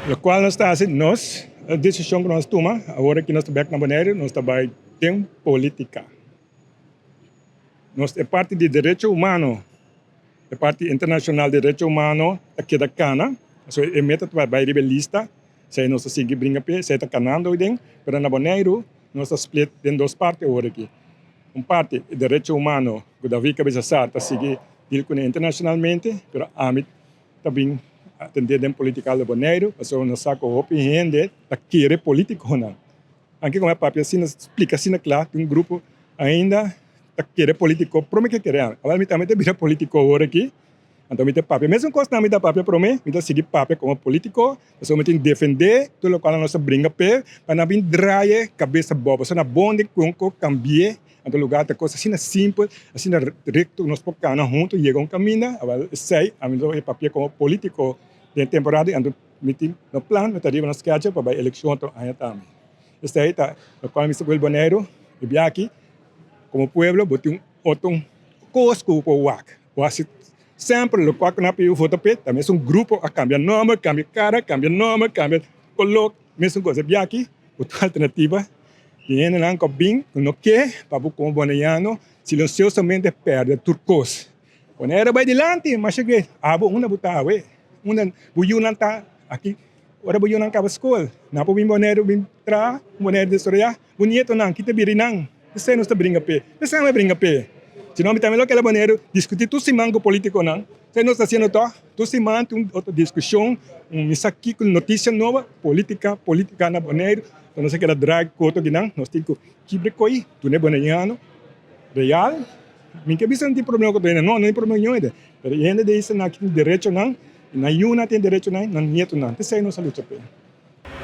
Lo qual nós está assim, nós, a decisão que nós tomamos, agora que nós estamos na Bonaire, nós também tem política. Nós é parte de direito humano, é parte internacional de direito humano, aqui da cana, so é meta para rebelista, se nós seguir brinca pe, se está canando idem, pero na Bonaire, nós está split em duas partes agora aqui. Parte é direito humano, que Davi cabeça sarta seguir internacionalmente, pero a mim também atender em política de Bonaire, so nós saco opinião de querer político não. Aqui como é papel assim explica assim claro, tem grupo ainda querer político, promete que querer. Agora me também vira político agora aqui. Então me tem papel, mesmo coisa não me dá papel para mim, me dá seguir papel como político, so me tem defender tudo o que nós brinca pé, para não vir draie cabeça boba, só na bonde com cambiar. Então, lugar de coisa assim simples, assim reto, nós podemos juntos, chega caminho, agora sei, a mim é papel como político de temporada, então meeting no plan, me taria nas sketch para a eleição aí também. Este aí tá, o qual me segura Bonaire, e aqui, como pueblo, botou outro cosco com o WAC. O assim sempre o qual na piu foto pet, também é grupo a cambiar nome, cambiar cara, cambiar nome, cambiar color, mesmo coisa bem aqui, outra alternativa. Viene lang ko bing, no que, papo como bonaiano, silenciosamente perde turcos. Bonaire vai delante, mas cheguei, abo uma butawa, uma buyunan ta aqui, ora buyunan ka escola, na po bim Bonaire bim tra, Bonaire de Soria, bonito nang kita birinang, você não está brinca pé, você não brinca pé. Se não me também lo que é Bonaire, discutir tu simango político não, você não está sendo to, tu simango outra discussão, aqui com notícia nova, política na Bonaire. Então, nós queremos drag coto ginang, nós temos que brecoi, tu ne bonaiano, real, minha bisa não tem problema com tu, não tem problema nenhum, mas ainda diz na aqui direito não, na yuna tem direito não, na nieto não, isso aí não se luta.